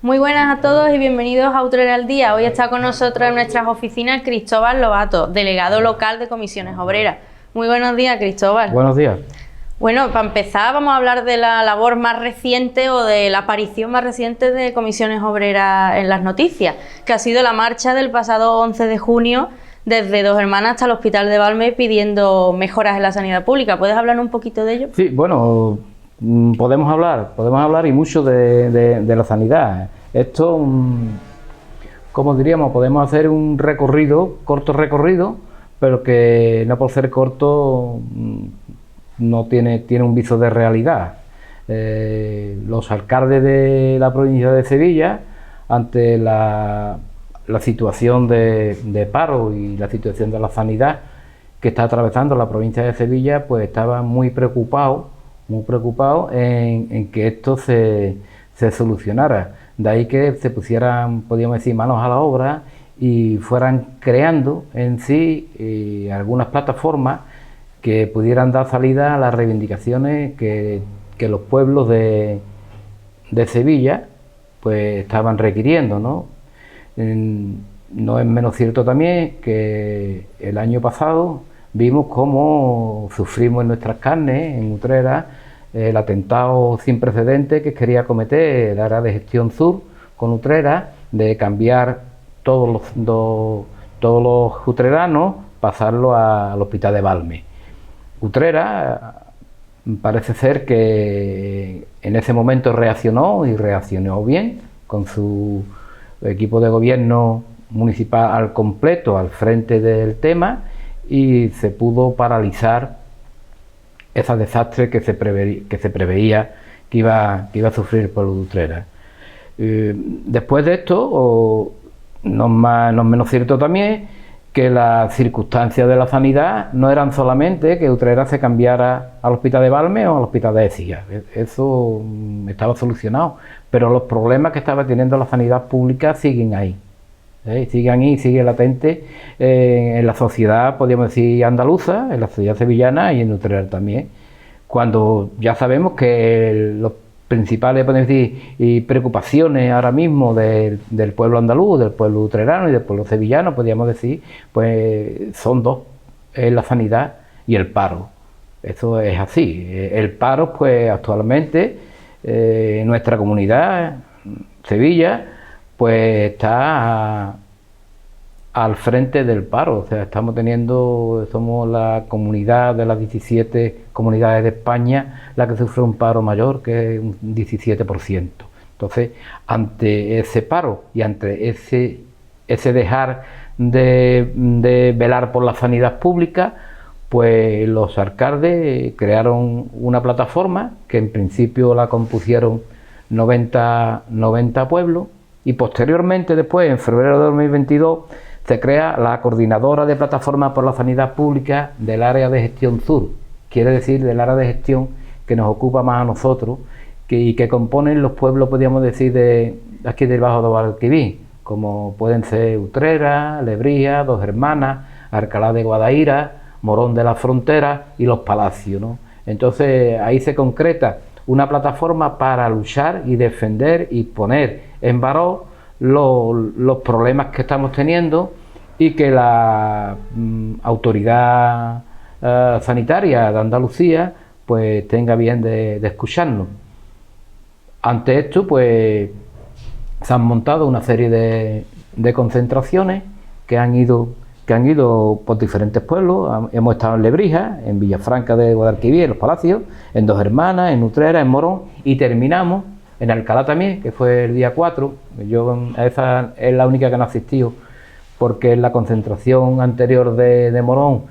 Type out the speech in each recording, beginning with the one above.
Muy buenas a todos y bienvenidos a Utrera al Día. Hoy está con nosotros en nuestras oficinas Cristóbal Lobato, delegado local de Comisiones Obreras. Muy buenos días, Cristóbal. Buenos días. Bueno, para empezar vamos a hablar de la labor más reciente o de la aparición más reciente de Comisiones Obreras en las noticias, que ha sido la marcha del pasado 11 de junio desde Dos Hermanas hasta el Hospital de Valme pidiendo mejoras en la sanidad pública. ¿Puedes hablar un poquito de ello? Sí, bueno, podemos hablar y mucho de la sanidad. Esto, como diríamos, podemos hacer un corto recorrido, pero que no por ser corto no tiene un viso de realidad. Los alcaldes de la provincia de Sevilla, ante la situación de paro y la situación de la sanidad que está atravesando la provincia de Sevilla, pues estaban muy preocupados en que esto se solucionara. De ahí que se pusieran, podríamos decir, manos a la obra y fueran creando en sí algunas plataformas que pudieran dar salida a las reivindicaciones que los pueblos de Sevilla pues estaban requiriendo, ¿no? No es menos cierto también que el año pasado vimos cómo sufrimos en nuestras carnes, en Utrera, el atentado sin precedentes que quería cometer el área de gestión sur con Utrera, de cambiar todos los utreranos, pasarlo al hospital de Valme. Utrera parece ser que en ese momento reaccionó bien, con su equipo de gobierno municipal al completo al frente del tema, y se pudo paralizar ese desastre que se preveía que iba a sufrir el pueblo de Utrera. Después de esto, no es menos cierto también que las circunstancias de la sanidad no eran solamente que Utrera se cambiara al hospital de Valme o al hospital de Écija. Eso estaba solucionado, pero los problemas que estaba teniendo la sanidad pública siguen ahí. Sigue latente en la sociedad, podríamos decir, andaluza, en la sociedad sevillana y en Utrera también, cuando ya sabemos que los principales, podemos decir, preocupaciones ahora mismo del pueblo andaluz, del pueblo utrerano y del pueblo sevillano, podríamos decir, pues son dos: es la sanidad y el paro. Eso es así. El paro, pues actualmente en nuestra comunidad, Sevilla, pues está al frente del paro. O sea, somos la comunidad de las 17 comunidades de España la que sufre un paro mayor, que es un 17%. Entonces, ante ese paro y ante ese dejar de velar por la sanidad pública, pues los alcaldes crearon una plataforma que en principio la compusieron 90 pueblos, y posteriormente, después, en febrero de 2022, se crea la Coordinadora de Plataformas por la Sanidad Pública del área de gestión sur, quiere decir del área de gestión que nos ocupa más a nosotros y que componen los pueblos, podríamos decir, de aquí del Bajo de Guadalquivir, como pueden ser Utrera, Lebría, Dos Hermanas, Alcalá de Guadaira, Morón de la Frontera y Los Palacios, ¿no? Entonces ahí se concreta una plataforma para luchar y defender y poner en valor los problemas que estamos teniendo, y que la autoridad sanitaria de Andalucía pues tenga bien de escucharnos. Ante esto, pues se han montado una serie de concentraciones que han ido por diferentes pueblos. Hemos estado en Lebrija, en Villafranca de Guadalquivir, en Los Palacios, en Dos Hermanas, en Utrera, en Morón, y terminamos en Alcalá también, que fue el día 4. Esa es la única que no he asistido, porque en la concentración anterior de Morón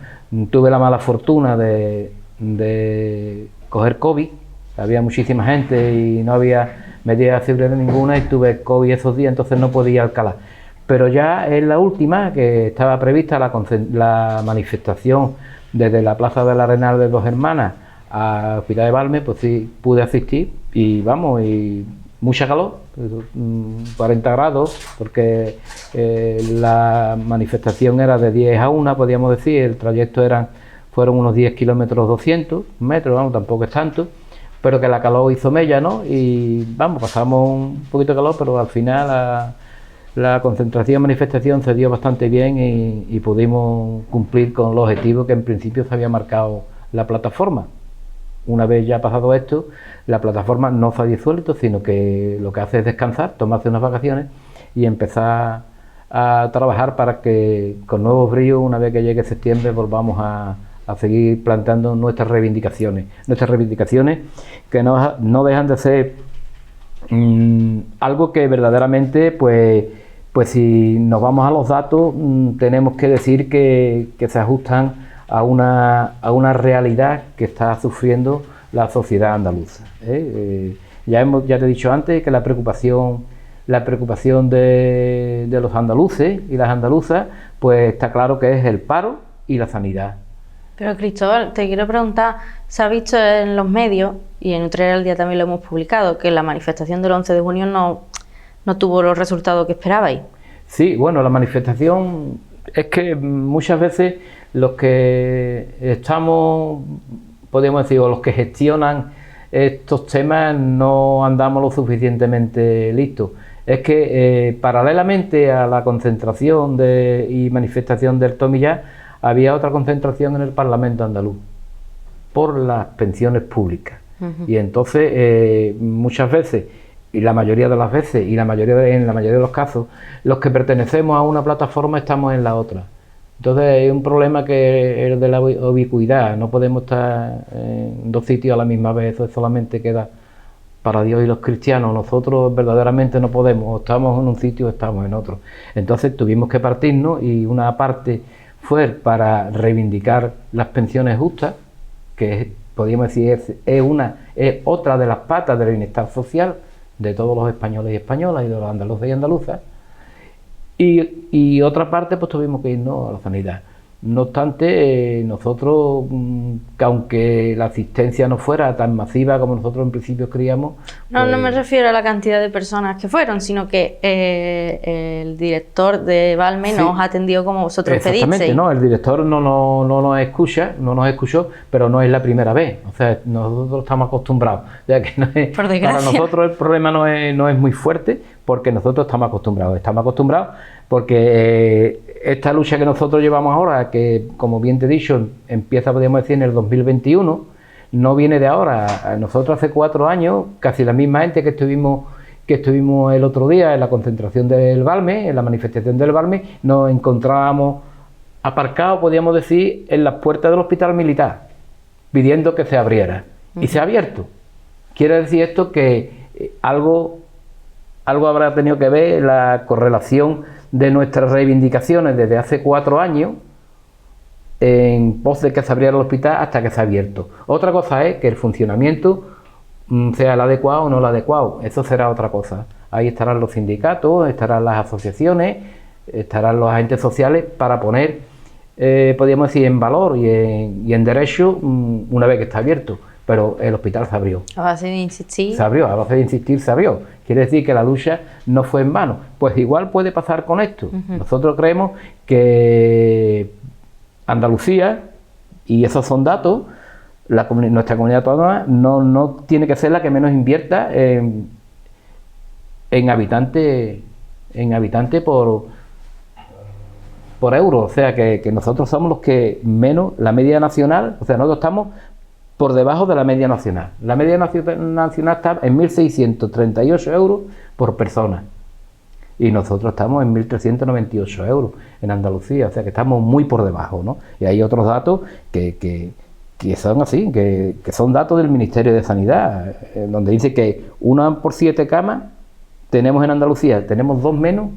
tuve la mala fortuna de coger COVID. Había muchísima gente y no había medidas de seguridad ninguna, y tuve COVID esos días, entonces no podía ir a Alcalá. Pero ya en la última, que estaba prevista la manifestación desde la Plaza del Arenal de Dos Hermanas al Hospital de Valme, pues sí pude asistir, y vamos, y mucha calor, 40 grados, porque la manifestación era de 10 a 1, podríamos decir. El trayecto fueron unos 10 kilómetros, 200 metros, vamos, tampoco es tanto, pero que la calor hizo mella, ¿no? Y vamos, pasamos un poquito de calor, pero al final la concentración y manifestación se dio bastante bien y pudimos cumplir con los objetivos que en principio se había marcado la plataforma. Una vez ya pasado esto, la plataforma no se ha disuelto, sino que lo que hace es descansar, tomarse unas vacaciones y empezar a trabajar para que con nuevos bríos, una vez que llegue septiembre, volvamos a seguir planteando nuestras reivindicaciones que no dejan de ser algo que verdaderamente, pues si nos vamos a los datos, tenemos que decir que se ajustan a una realidad que está sufriendo la sociedad andaluza. Ya te he dicho antes que la preocupación de los andaluces y las andaluzas, pues está claro que es el paro y la sanidad. Pero Cristóbal, te quiero preguntar, se ha visto en los medios, y en Utrera al Día también lo hemos publicado, que la manifestación del 11 de junio no tuvo los resultados que esperabais. Sí, bueno, la manifestación es que muchas veces los que estamos, podríamos decir, o los que gestionan estos temas no andamos lo suficientemente listos. Es que paralelamente a la concentración y manifestación del Tomillar, había otra concentración en el Parlamento andaluz por las pensiones públicas. Y entonces muchas veces, y la mayoría de las veces, en la mayoría de los casos, los que pertenecemos a una plataforma estamos en la otra. Entonces hay un problema que es el de la ubicuidad. No podemos estar en dos sitios a la misma vez. Eso solamente queda para Dios y los cristianos. Nosotros verdaderamente no podemos. O estamos en un sitio o estamos en otro. Entonces tuvimos que partirnos, y una parte fue para reivindicar las pensiones justas, que podríamos decir es otra de las patas del bienestar social de todos los españoles y españolas y de los andaluces y andaluzas. Y otra parte, pues tuvimos que irnos a la sanidad. No obstante, nosotros, que aunque la asistencia no fuera tan masiva como nosotros en principio creíamos... No me refiero a la cantidad de personas que fueron, sino que el director de Valme sí nos atendió como vosotros pedisteis. Exactamente, no, el director no nos escuchó, pero no es la primera vez. O sea, nosotros estamos acostumbrados. O sea, que para nosotros el problema no es muy fuerte, porque nosotros estamos acostumbrados porque esta lucha que nosotros llevamos ahora, que como bien te he dicho, empieza, podríamos decir, en el 2021, no viene de ahora. Nosotros hace 4 años, casi la misma gente que estuvimos el otro día en la concentración del Valme, en la manifestación del Valme, nos encontrábamos aparcados, podríamos decir, en las puertas del hospital militar, pidiendo que se abriera. Y se ha abierto. Quiere decir esto que algo habrá tenido que ver la correlación de nuestras reivindicaciones desde hace 4 años en pos de que se abriera el hospital hasta que se ha abierto. Otra cosa es que el funcionamiento sea el adecuado o no el adecuado. Eso será otra cosa. Ahí estarán los sindicatos, estarán las asociaciones, estarán los agentes sociales para poner, podríamos decir, en valor y en derecho una vez que está abierto. Pero el hospital se abrió. A base de insistir. Se abrió, a base de insistir se abrió. Quiere decir que la lucha no fue en vano. Pues igual puede pasar con esto. Nosotros creemos que Andalucía, y esos son datos, nuestra comunidad autónoma no tiene que ser la que menos invierta en habitante por euro. O sea que nosotros somos los que menos, la media nacional, o sea, nosotros estamos por debajo de la media nacional. La media nacional está en 1.638 euros por persona. Y nosotros estamos en 1.398 euros en Andalucía. O sea que estamos muy por debajo, ¿no? Y hay otros datos que son así, que son datos del Ministerio de Sanidad, donde dice que 1 por 7 camas tenemos en Andalucía, tenemos 2 menos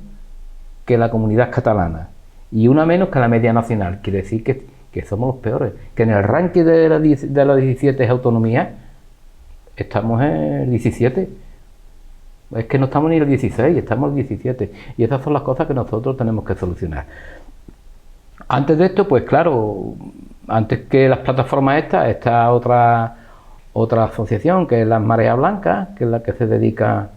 que la comunidad catalana y 1 menos que la media nacional. Quiere decir que somos los peores, que en el ranking de las 17 autonomías estamos en el 17. Es que no estamos ni en el 16, estamos en el 17. Y esas son las cosas que nosotros tenemos que solucionar. Antes de esto, pues claro, antes que las plataformas está otra asociación, que es las Mareas Blancas, que es la que se dedica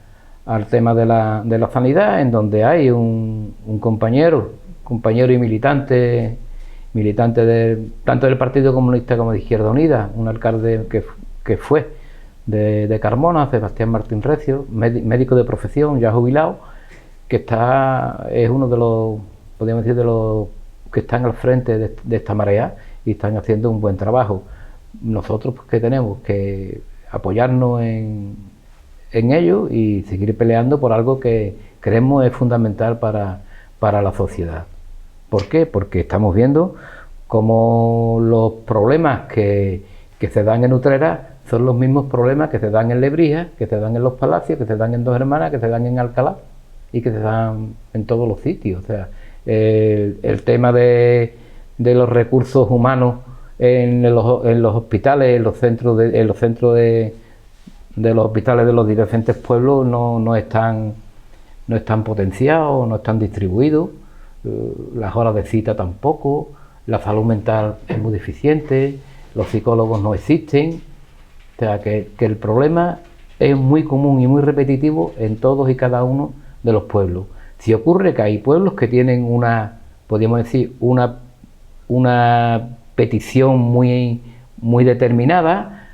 al tema de la sanidad, en donde hay un compañero y militante tanto del Partido Comunista como de Izquierda Unida, un alcalde que fue de Carmona, Sebastián Martín Recio, médico de profesión, ya jubilado, que es uno de los, podríamos decir, de los que están al frente de esta marea y están haciendo un buen trabajo. Nosotros, pues, que tenemos que apoyarnos en ello y seguir peleando por algo que creemos es fundamental para la sociedad. ¿Por qué? Porque estamos viendo cómo los problemas que se dan en Utrera son los mismos problemas que se dan en Lebrija, que se dan en Los Palacios, que se dan en Dos Hermanas, que se dan en Alcalá y que se dan en todos los sitios. O sea, el tema de los recursos humanos en los hospitales, en los centros de los hospitales de los diferentes pueblos no están potenciados, no están distribuidos, las horas de cita tampoco, la salud mental es muy deficiente, los psicólogos no existen. O sea, que el problema es muy común y muy repetitivo en todos y cada uno de los pueblos. Si ocurre que hay pueblos que tienen podríamos decir, una petición muy determinada,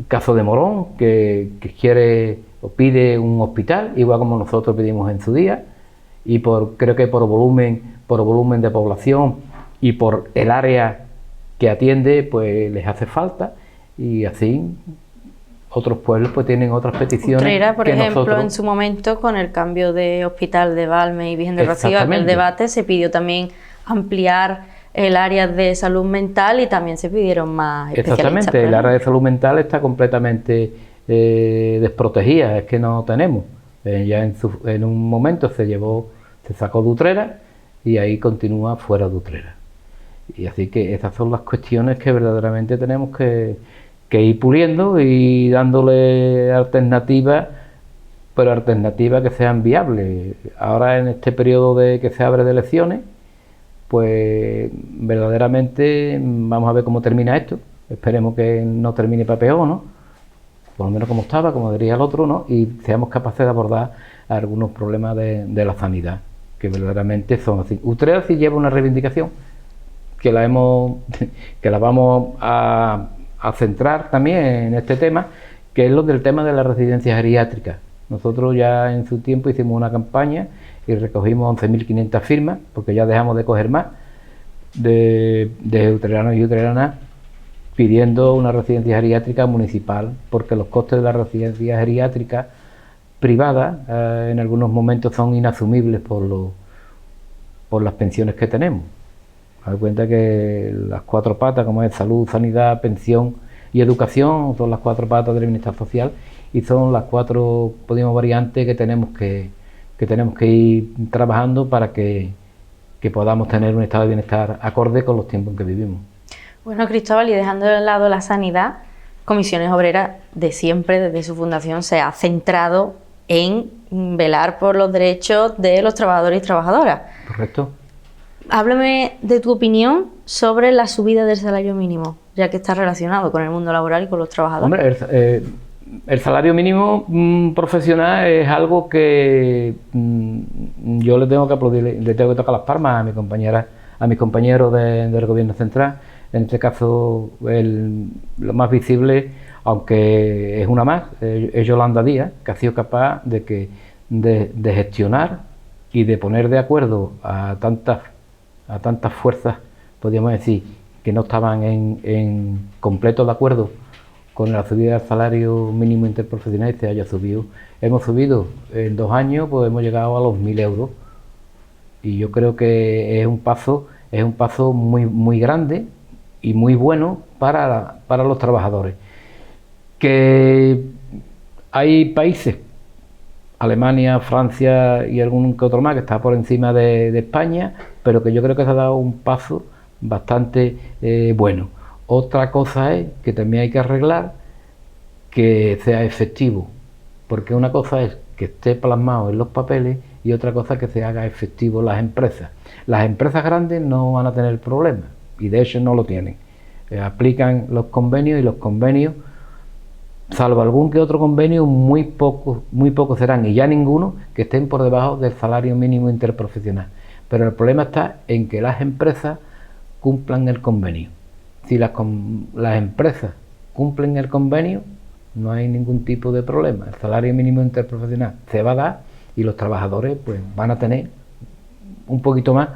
caso de Morón, que quiere o pide un hospital, igual como nosotros pedimos en su día, y creo que por volumen de población y por el área que atiende, pues les hace falta, y así otros pueblos pues tienen otras peticiones. Utrera, por que ejemplo, nosotros... en su momento, con el cambio de hospital de Valme y Virgen del Rocío, en el debate se pidió también ampliar el área de salud mental y también se pidieron más especialistas. Exactamente, el área de salud mental está completamente desprotegida, es que no tenemos. Ya en un momento se sacó de Utrera y ahí continúa fuera de Utrera. Y así que esas son las cuestiones que verdaderamente tenemos que ir puliendo y dándole alternativas, pero alternativas que sean viables. Ahora, en este periodo que se abre de elecciones, pues verdaderamente vamos a ver cómo termina esto. Esperemos que no termine para peor, ¿no? Por lo menos como estaba, como diría el otro, ¿no? Y seamos capaces de abordar algunos problemas de la sanidad, que verdaderamente son así. Utrera sí lleva una reivindicación que la vamos a centrar también en este tema, que es lo del tema de la residencia geriátrica. Nosotros ya en su tiempo hicimos una campaña y recogimos 11.500 firmas, porque ya dejamos de coger más, de utreranos y utreranas pidiendo una residencia geriátrica municipal, porque los costes de la residencia geriátrica privada en algunos momentos son inasumibles por las pensiones que tenemos. Haz cuenta que las cuatro patas, como es salud, sanidad, pensión y educación, son las cuatro patas del bienestar social y son las cuatro, podríamos, variantes que tenemos que ir trabajando para que podamos tener un estado de bienestar acorde con los tiempos en que vivimos. Bueno, Cristóbal, y dejando de lado la sanidad, Comisiones Obreras de siempre, desde su fundación, se ha centrado en velar por los derechos de los trabajadores y trabajadoras. Correcto. Háblame de tu opinión sobre la subida del salario mínimo, ya que está relacionado con el mundo laboral y con los trabajadores. Hombre, el salario mínimo profesional es algo que yo le tengo que aplaudir, le tengo que tocar las palmas a mis compañeros del Gobierno Central. En este caso, lo más visible, aunque es una más, es Yolanda Díaz, que ha sido capaz de gestionar y de poner de acuerdo a tantas fuerzas, podríamos decir, que no estaban en completo de acuerdo con la subida del salario mínimo interprofesional, y se haya subido. Hemos subido en 2 años, pues hemos llegado a los 1.000 euros. Y yo creo que es un paso muy, muy grande y muy bueno para los trabajadores. Que hay países, Alemania, Francia y algún que otro más, que está por encima de España, pero que yo creo que se ha dado un paso bastante bueno. Otra cosa es que también hay que arreglar que sea efectivo, porque una cosa es que esté plasmado en los papeles y otra cosa es que se haga efectivo en las empresas. Las empresas grandes no van a tener problemas, y de hecho no lo tienen. Aplican los convenios, y los convenios, salvo algún que otro convenio, muy pocos serán, y ya ninguno, que estén por debajo del salario mínimo interprofesional. Pero el problema está en que las empresas cumplan el convenio. Si las empresas cumplen el convenio, no hay ningún tipo de problema. El salario mínimo interprofesional se va a dar y los trabajadores pues van a tener un poquito más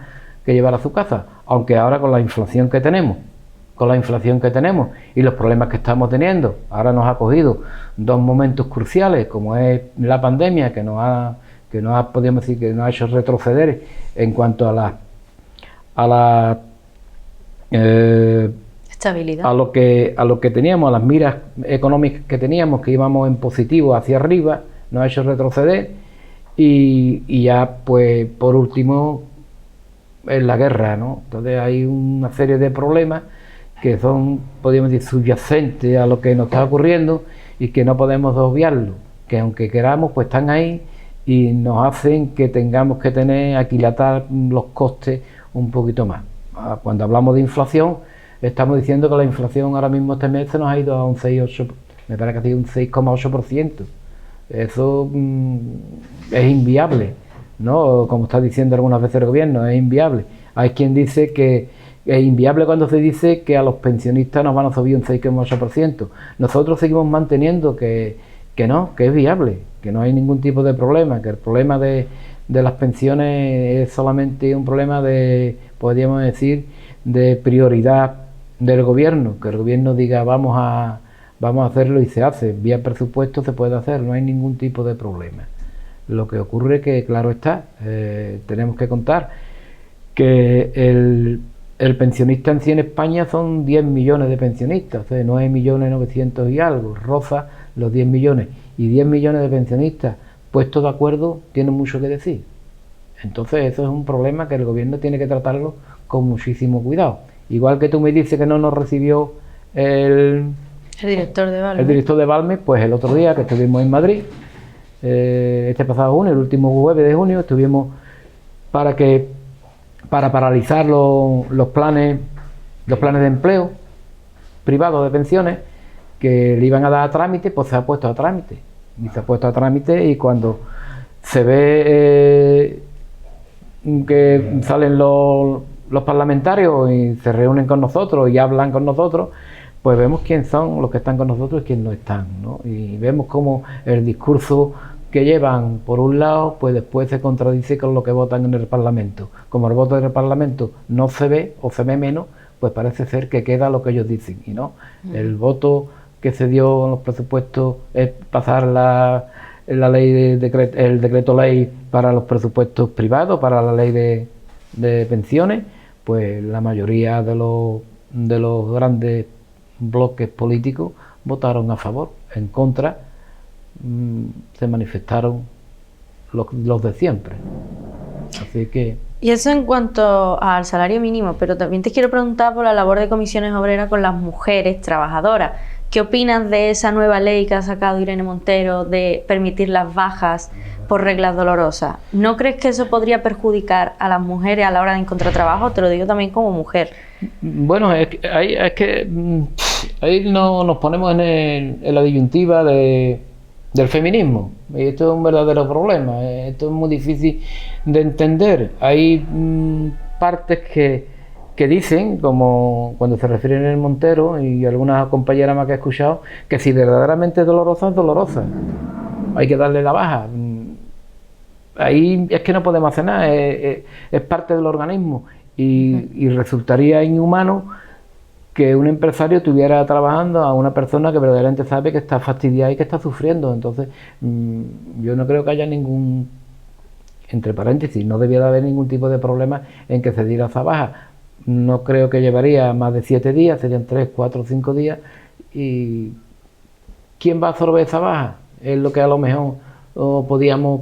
que llevar a su casa, aunque ahora con la inflación que tenemos, y los problemas que estamos teniendo, ahora nos ha cogido dos momentos cruciales, como es la pandemia, que nos ha podríamos decir, que nos ha hecho retroceder en cuanto a la estabilidad, a lo que teníamos, a las miras económicas que teníamos, que íbamos en positivo hacia arriba, nos ha hecho retroceder, y ya pues por último en la guerra, ¿no? Entonces hay una serie de problemas que son, podríamos decir, subyacentes a lo que nos está ocurriendo y que no podemos obviarlo, que aunque queramos pues están ahí y nos hacen que tengamos que aquilatar los costes un poquito más. Cuando hablamos de inflación, estamos diciendo que la inflación ahora mismo este mes se nos ha ido a un 6,8%, me parece que ha sido un 6,8%. Eso es inviable, ¿no? Como está diciendo algunas veces el gobierno, es inviable. Hay quien dice que es inviable cuando se dice que a los pensionistas nos van a subir un 6,8%. Nosotros seguimos manteniendo que no, que es viable, que no hay ningún tipo de problema, que el problema de las pensiones es solamente un problema de, podríamos decir, de prioridad del gobierno, que el gobierno diga vamos a hacerlo y se hace, vía presupuesto se puede hacer, no hay ningún tipo de problema. Lo que ocurre que, claro está, tenemos que contar que el pensionista en sí en España son 10 millones de pensionistas, o sea, 9.900.000 y algo, roza los 10 millones, y 10 millones de pensionistas puestos de acuerdo tienen mucho que decir. Entonces eso es un problema que el gobierno tiene que tratarlo con muchísimo cuidado. Igual que tú me dices que no nos recibió el director de Balmes. El director de Balmes, pues el otro día que estuvimos en Madrid, este pasado junio, el último jueves de junio, estuvimos para paralizar los planes de empleo privados de pensiones que le iban a dar a trámite, pues se ha puesto a trámite. Y se ha puesto a trámite, y cuando se ve que salen los parlamentarios y se reúnen con nosotros y hablan con nosotros, pues vemos quién son los que están con nosotros y quién no están, ¿no? Y vemos cómo el discurso que llevan por un lado, pues después se contradice con lo que votan en el Parlamento. Como el voto del Parlamento no se ve o se ve menos, pues parece ser que queda lo que ellos dicen, y no. El voto que se dio en los presupuestos es pasar el decreto ley para los presupuestos privados, para la ley de pensiones, pues la mayoría de los grandes bloques políticos votaron a favor. En contra se manifestaron los de siempre. Así que... Y eso en cuanto al salario mínimo, pero también te quiero preguntar por la labor de comisiones obreras con las mujeres trabajadoras. ¿Qué opinas de esa nueva ley que ha sacado Irene Montero de permitir las bajas por reglas dolorosas? ¿No crees que eso podría perjudicar a las mujeres a la hora de encontrar trabajo? Te lo digo también como mujer. Bueno, ahí nos ponemos en la disyuntiva del feminismo, y esto es un verdadero problema. Esto es muy difícil de entender. Hay partes que dicen, como cuando se refieren a Montero y algunas compañeras más que he escuchado, que si verdaderamente es dolorosa, hay que darle la baja. Ahí es que no podemos hacer nada, es parte del organismo, y resultaría inhumano que un empresario estuviera trabajando a una persona que verdaderamente sabe que está fastidiada y que está sufriendo. Entonces yo no creo que haya ningún, entre paréntesis, no debiera haber ningún tipo de problema en que se diera esa baja. No creo que llevaría más de 7 días, serían 3, 4, 5 días. ¿Y quién va a absorber esa baja? Es lo que a lo mejor podíamos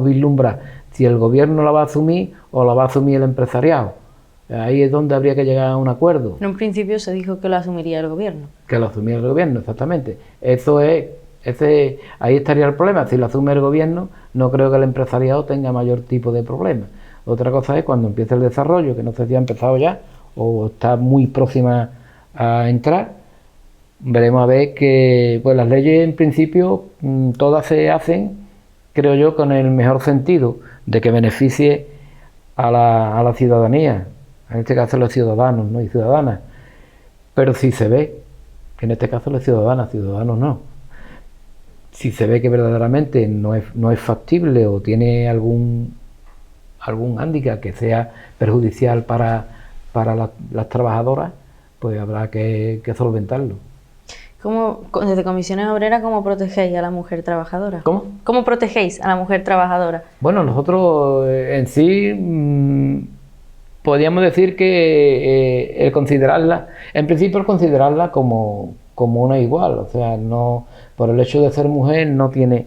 vislumbrar. Si el gobierno la va a asumir o la va a asumir el empresariado. Ahí es donde habría que llegar a un acuerdo. En un principio se dijo que lo asumiría el gobierno. Que lo asumiría el gobierno, exactamente. Ahí estaría el problema. Si lo asume el gobierno, no creo que el empresariado tenga mayor tipo de problema. Otra cosa es cuando empiece el desarrollo, que no sé si ha empezado ya o está muy próxima a entrar. Veremos a ver que pues las leyes en principio todas se hacen, creo yo, con el mejor sentido de que beneficie a la ciudadanía, en este caso los ciudadanos, ¿no? Y ciudadanas. Pero si se ve En este caso las ciudadanas, ciudadanos no. Si se ve que verdaderamente no es factible o tiene algún hándicap que sea perjudicial para las trabajadoras, pues habrá que solventarlo. Desde Comisiones Obreras, ¿cómo protegéis a la mujer trabajadora? ¿Cómo? ¿Cómo protegéis a la mujer trabajadora? Bueno, nosotros en sí podríamos decir que el considerarla, en principio el considerarla como una igual, o sea, no, por el hecho de ser mujer no tiene,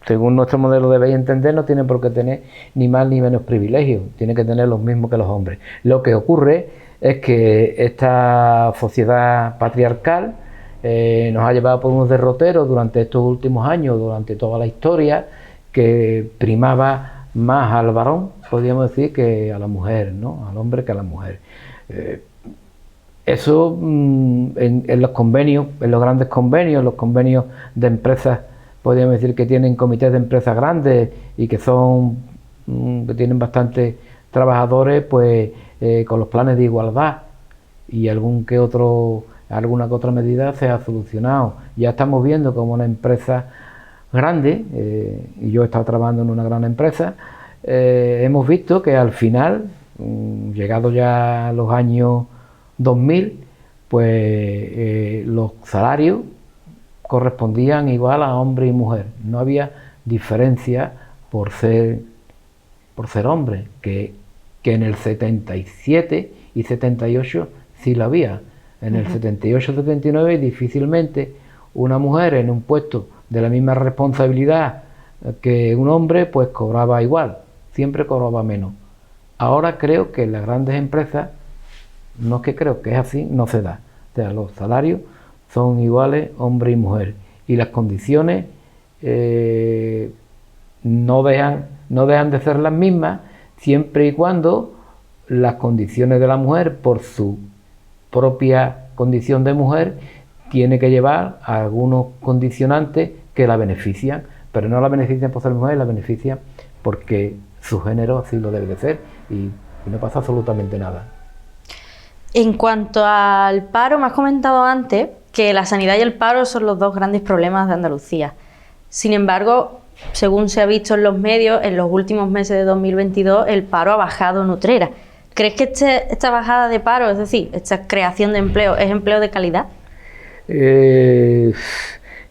según nuestro modelo debéis entender, no tiene por qué tener ni más ni menos privilegios, tiene que tener los mismos que los hombres. Lo que ocurre es que esta sociedad patriarcal nos ha llevado por unos derroteros durante estos últimos años, durante toda la historia, que primaba más al varón, podríamos decir, que a la mujer, ¿no? Al hombre que a la mujer. Eso en los convenios, en los grandes convenios, los convenios de empresas, podríamos decir que tienen comités de empresas grandes y que que tienen bastantes trabajadores, pues con los planes de igualdad y alguna que otra medida se ha solucionado. Ya estamos viendo como una empresa grande, y yo he estado trabajando en una gran empresa, hemos visto que al final, llegado ya a los años 2000, pues los salarios correspondían igual a hombre y mujer. No había diferencia por ser hombre, que en el 77 y 78 sí lo había. En el 78-79 difícilmente una mujer en un puesto de la misma responsabilidad que un hombre pues cobraba igual, siempre cobraba menos. Ahora creo que en las grandes empresas, no es que creo que es así, no se da. O sea, los salarios son iguales hombre y mujer y las condiciones no dejan de ser las mismas siempre y cuando las condiciones de la mujer, por su propia condición de mujer, tiene que llevar a algunos condicionantes que la benefician, pero no la benefician por ser mujer, la benefician porque su género así lo debe de ser y no pasa absolutamente nada. En cuanto al paro, me has comentado antes que la sanidad y el paro son los dos grandes problemas de Andalucía. Sin embargo, según se ha visto en los medios, en los últimos meses de 2022 el paro ha bajado en Utrera. ¿Crees que esta bajada de paro, es decir, esta creación de empleo, es empleo de calidad? ¿Qué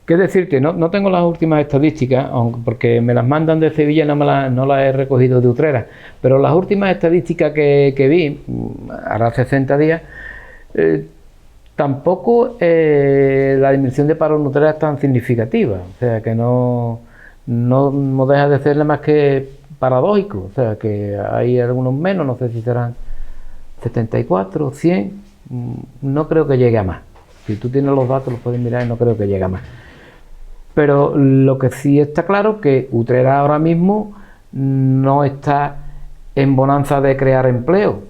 decirte? No tengo las últimas estadísticas, porque me las mandan de Sevilla, no las he recogido de Utrera, pero las últimas estadísticas que vi, hará 60 días, tampoco la disminución de paro en Utrera es tan significativa, o sea que no deja de ser más que paradójico, o sea que hay algunos menos, no sé si serán 74, 100, no creo que llegue a más. Si tú tienes los datos los puedes mirar y no creo que llegue a más. Pero lo que sí está claro es que Utrera ahora mismo no está en bonanza de crear empleo,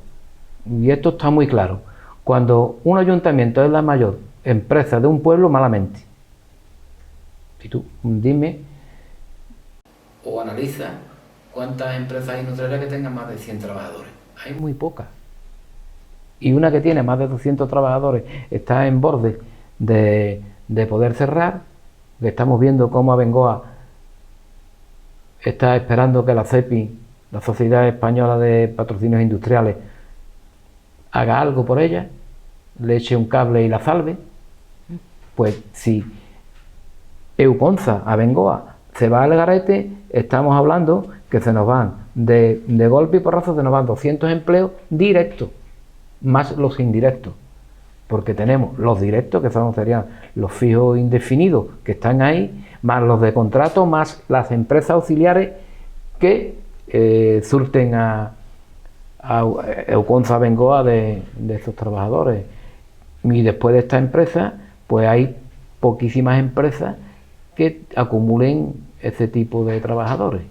y esto está muy claro. Cuando un ayuntamiento es la mayor empresa de un pueblo, malamente. Si tú dime o analiza cuántas empresas hay en Utrera que tengan más de 100 trabajadores. Hay muy pocas. Y una que tiene más de 200 trabajadores está en borde de poder cerrar. Estamos viendo cómo Abengoa está esperando que la CEPI, la Sociedad Española de Patrocinios Industriales, haga algo por ella, le eche un cable y la salve. Pues si Euconza, Abengoa, se va al garete, estamos hablando que se nos van de golpe y porrazo, se nos van 200 empleos directos, más los indirectos, porque tenemos los directos, que serían los fijos indefinidos que están ahí, más los de contrato, más las empresas auxiliares que surten a Euconza Abengoa de esos trabajadores. Y después de esta empresa, pues hay poquísimas empresas que acumulen ese tipo de trabajadores,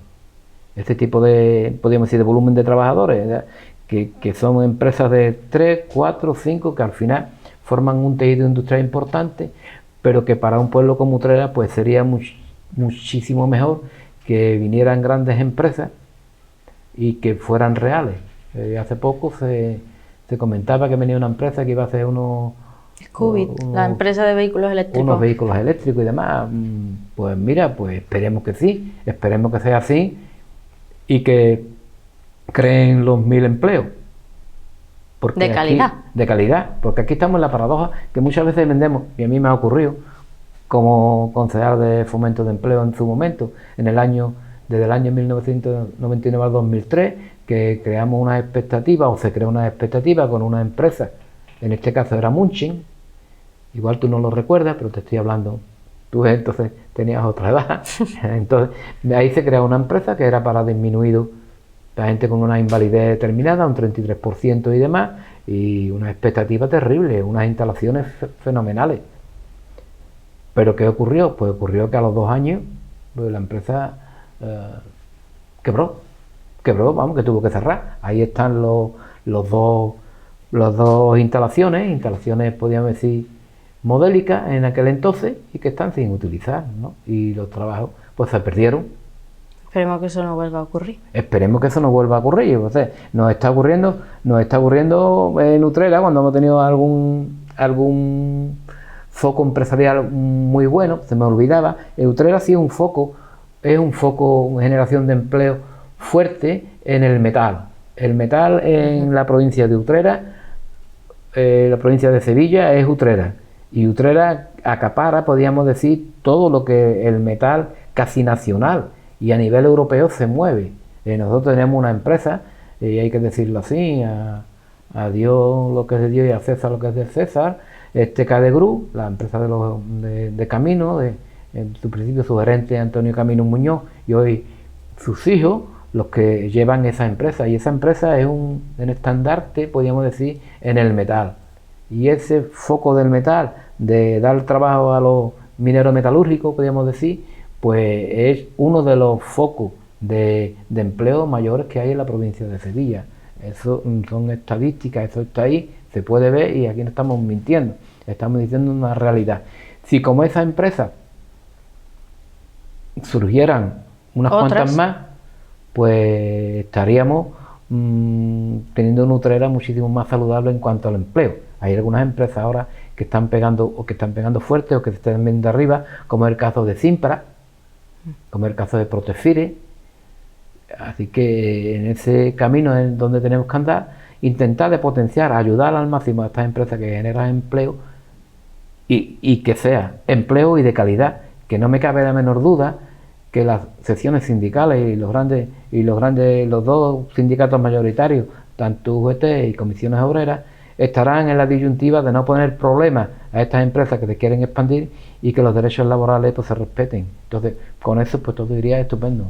ese tipo de, podríamos decir, de volumen de trabajadores, que son empresas de 3, 4, 5, que al final forman un tejido industrial importante, pero que para un pueblo como Utrera pues sería muchísimo mejor que vinieran grandes empresas y que fueran reales. Hace poco se comentaba que venía una empresa que iba a hacer unos Qubit, la empresa de vehículos eléctricos. Unos vehículos eléctricos y demás. Pues mira, pues esperemos que sí, esperemos que sea así y que creen los 1000 empleos. Porque de calidad. De calidad, porque aquí estamos en la paradoja que muchas veces vendemos, y a mí me ha ocurrido, como concejal de fomento de empleo en su momento, desde el año 1999 al 2003, que creamos una expectativa, o se creó una expectativa con una empresa, en este caso era Munchin, igual tú no lo recuerdas, pero te estoy hablando, tú entonces tenías otra edad, entonces ahí se creó una empresa que era para disminuido, la gente con una invalidez determinada, un 33% y demás, y una expectativa terrible, unas instalaciones fenomenales. ¿Pero qué ocurrió? Pues ocurrió que a los 2 años pues la empresa quebró, vamos, que tuvo que cerrar. Ahí están los dos instalaciones, podríamos decir, modélicas en aquel entonces, y que están sin utilizar, ¿no? Y los trabajos pues se perdieron. Esperemos que eso no vuelva a ocurrir. Esperemos que eso no vuelva a ocurrir. O sea, nos está ocurriendo en Utrera, cuando hemos tenido algún foco empresarial muy bueno, se me olvidaba. Utrera sí es un foco de generación de empleo fuerte en el metal. El metal en la provincia de Utrera, la provincia de Sevilla es Utrera. Y Utrera acapara, podríamos decir, todo lo que el metal casi nacional y a nivel europeo se mueve. Nosotros tenemos una empresa, y hay que decirlo así, a Dios lo que es de Dios y a César lo que es de César, Cadegru, la empresa de Camino, en su principio su gerente Antonio Camino Muñoz, y hoy sus hijos, los que llevan esa empresa, y esa empresa es un estandarte, podríamos decir, en el metal. Y ese foco del metal, de dar trabajo a los mineros metalúrgicos, podríamos decir, pues es uno de los focos de empleo mayores que hay en la provincia de Sevilla. Eso son estadísticas, eso está ahí, se puede ver, y aquí no estamos mintiendo, estamos diciendo una realidad. Si como esa empresa surgieran unas cuantas más, pues estaríamos teniendo una Utrera muchísimo más saludable en cuanto al empleo. Hay algunas empresas ahora que están pegando fuerte, o que se están viendo arriba, como es el caso de Simpra, como el caso de Protefire. Así que en ese camino es donde tenemos que andar, intentar de potenciar, ayudar al máximo a estas empresas que generan empleo, y que sea empleo y de calidad, que no me cabe la menor duda que las secciones sindicales y los dos sindicatos mayoritarios, tanto UGT y comisiones obreras, estarán en la disyuntiva de no poner problemas a estas empresas que se quieren expandir, y que los derechos laborales pues se respeten. Entonces, con eso pues todo iría estupendo.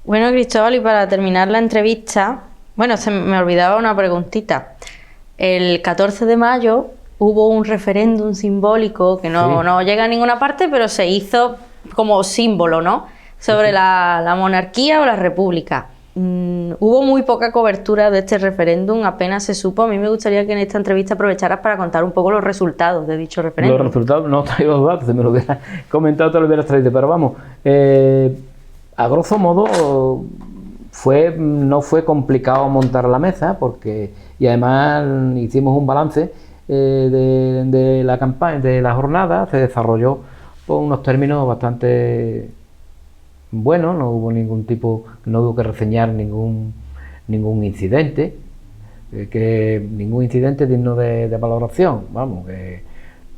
Bueno, Cristóbal, y para terminar la entrevista, bueno, se me olvidaba una preguntita. El 14 de mayo hubo un referéndum simbólico que no llega a ninguna parte, pero se hizo como símbolo, ¿no?, sobre la monarquía o la república. Hubo muy poca cobertura de este referéndum, apenas se supo. A mí me gustaría que en esta entrevista aprovecharas para contar un poco los resultados de dicho referéndum. Los resultados, no traigo los datos, si me lo hubieras comentado te lo hubieras traído, pero vamos, a grosso modo no fue complicado montar la mesa, y además hicimos un balance de la campaña, de la jornada. Se desarrolló por unos términos bastante buenos, no hubo que reseñar ningún incidente, ningún incidente digno de valoración. Vamos, que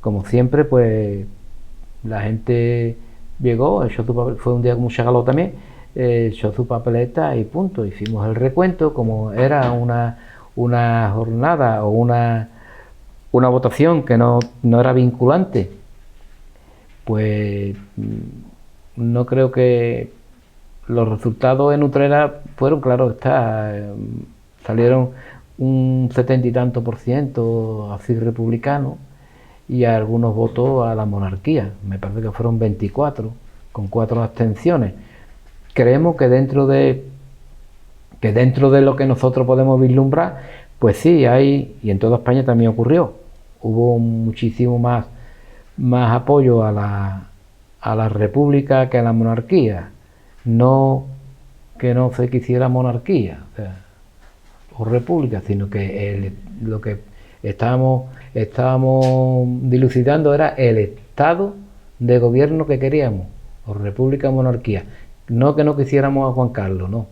como siempre, pues la gente llegó, echó su papel, fue un día con mucha calor también, echó su papeleta y punto. Hicimos el recuento, como era una jornada o una votación que no era vinculante, pues no creo que los resultados en Utrera fueron, claro está, salieron un 70 y tanto % así republicano, y algunos votos a la monarquía, me parece que fueron 24, con 4 abstenciones. Creemos que dentro de lo que nosotros podemos vislumbrar, pues sí hay, y en toda España también ocurrió, hubo muchísimo más apoyo a la república que a la monarquía. No que no se quisiera monarquía, o república, sino que Estábamos dilucidando, era el estado de gobierno que queríamos, o república o monarquía. No que no quisiéramos a Juan Carlos, no.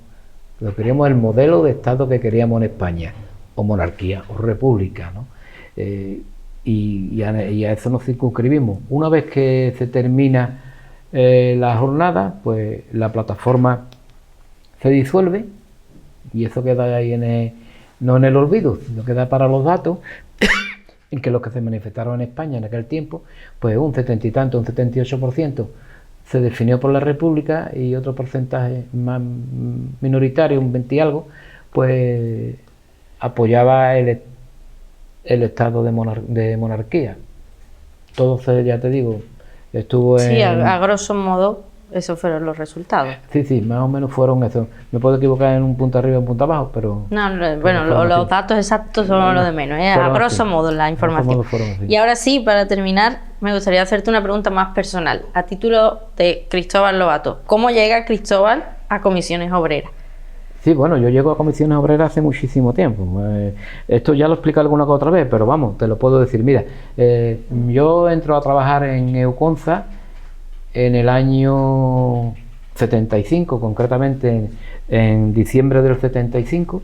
Lo queríamos el modelo de estado que queríamos en España, o monarquía, o república, ¿no? Y a eso nos circunscribimos. Una vez que se termina la jornada, pues la plataforma se disuelve y eso queda ahí no en el olvido, sino queda para los datos en que los que se manifestaron en España en aquel tiempo, pues un 70 y tanto, un 78% se definió por la República y otro porcentaje más minoritario, un 20 y algo, pues apoyaba el estado de monarquía. Todo, ya te digo, estuvo en... Sí, a grosso modo, esos fueron los resultados. Sí, más o menos fueron esos. Me puedo equivocar en un punto arriba y un punto abajo, pero... No, bueno, los datos exactos son lo de menos, a grosso modo la información. Y ahora sí, para terminar, me gustaría hacerte una pregunta más personal. A título de Cristóbal Lobato, ¿cómo llega Cristóbal a Comisiones Obreras? Sí, bueno, yo llego a Comisiones Obreras hace muchísimo tiempo. Esto ya lo expliqué alguna que otra vez, pero vamos, te lo puedo decir. Mira, yo entro a trabajar en Euconza en el año 75, concretamente en diciembre del 75.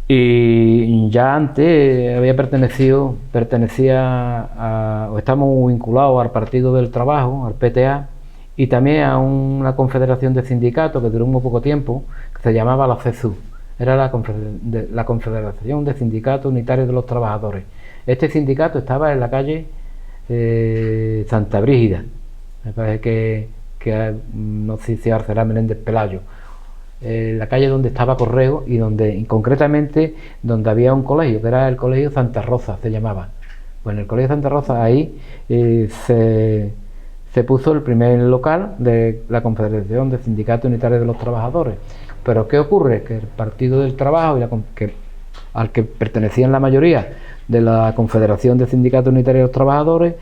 Y ya antes o estamos vinculados al Partido del Trabajo, al PTA, y también a una confederación de sindicatos que duró muy poco tiempo, que se llamaba la CESU. Era la Confederación de Sindicatos Unitarios de los Trabajadores. Este sindicato estaba en la calle Santa Brígida, me parece que no sé si Arcelá Menéndez Pelayo, la calle donde estaba Correo y concretamente donde había un colegio, que era el Colegio Santa Rosa, se llamaba. Pues en el Colegio Santa Rosa ahí se puso el primer local de la Confederación de Sindicatos Unitarios de los Trabajadores. Pero ¿qué ocurre? Que el Partido del Trabajo, al que pertenecían la mayoría de la Confederación de Sindicatos Unitarios de los Trabajadores,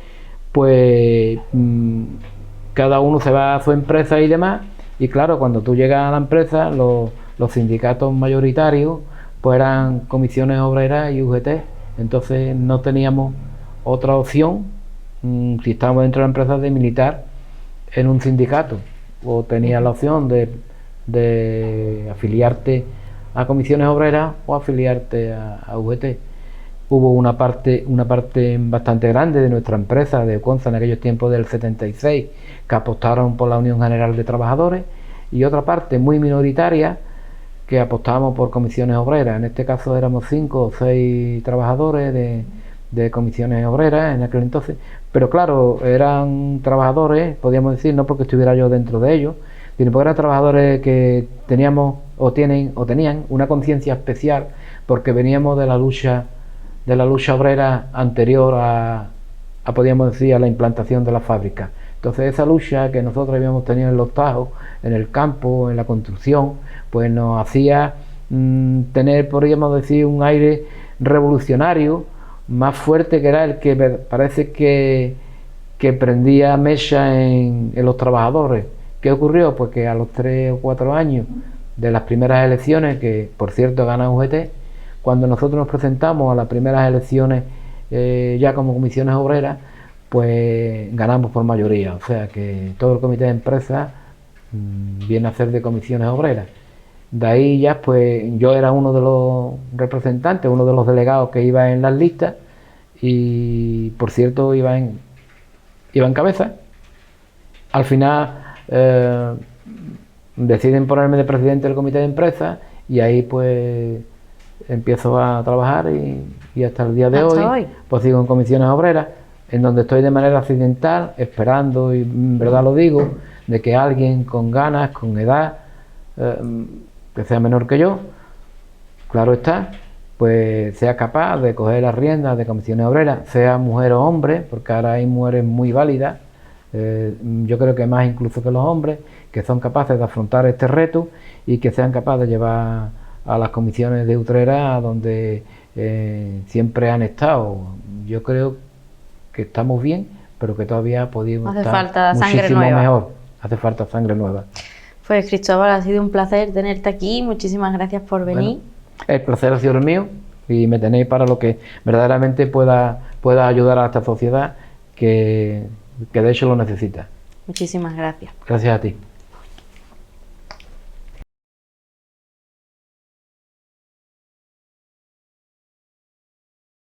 pues cada uno se va a su empresa y demás, y claro, cuando tú llegas a la empresa, los sindicatos mayoritarios pues eran Comisiones Obreras y UGT, entonces no teníamos otra opción, si estábamos dentro de la empresa, de militar en un sindicato, o tenías la opción de afiliarte a Comisiones Obreras o afiliarte a UGT. Hubo una parte bastante grande de nuestra empresa de Euconza en aquellos tiempos del 76 que apostaron por la Unión General de Trabajadores, y otra parte muy minoritaria que apostábamos por Comisiones Obreras. En este caso éramos 5 o 6 trabajadores de Comisiones Obreras en aquel entonces, pero claro, eran trabajadores, podríamos decir, no porque estuviera yo dentro de ellos, sino porque eran trabajadores que tenían una conciencia especial, porque veníamos de la lucha obrera anterior podríamos decir, a la implantación de la fábrica. Entonces esa lucha que nosotros habíamos tenido en los Tajos, en el campo, en la construcción, pues nos hacía tener, podríamos decir, un aire revolucionario más fuerte, que era el que parece que prendía mecha en los trabajadores. ¿Qué ocurrió? Pues que a los 3 o 4 años de las primeras elecciones, que por cierto gana UGT, cuando nosotros nos presentamos a las primeras elecciones ya como Comisiones Obreras, pues ganamos por mayoría. O sea que todo el comité de empresa viene a ser de Comisiones Obreras. De ahí ya pues yo era uno de los representantes, uno de los delegados que iba en las listas, y por cierto iba en cabeza. Al final deciden ponerme de presidente del comité de empresa, y ahí pues empiezo a trabajar y hasta el día de hoy pues sigo en Comisiones Obreras, en donde estoy de manera accidental, esperando, y en verdad lo digo, de que alguien con ganas, con edad, que sea menor que yo, claro está, pues sea capaz de coger las riendas de Comisiones Obreras, sea mujer o hombre, porque ahora hay mujeres muy válidas, yo creo que más incluso que los hombres, que son capaces de afrontar este reto y que sean capaces de llevar a las comisiones de Utrera donde siempre han estado. Yo creo que estamos bien, pero que todavía podemos estar muchísimo mejor. Hace falta sangre nueva. Pues Cristóbal, ha sido un placer tenerte aquí, muchísimas gracias por venir. Bueno, el placer ha sido el mío, y me tenéis para lo que verdaderamente pueda ayudar a esta sociedad que de hecho lo necesita. Muchísimas gracias. Gracias a ti.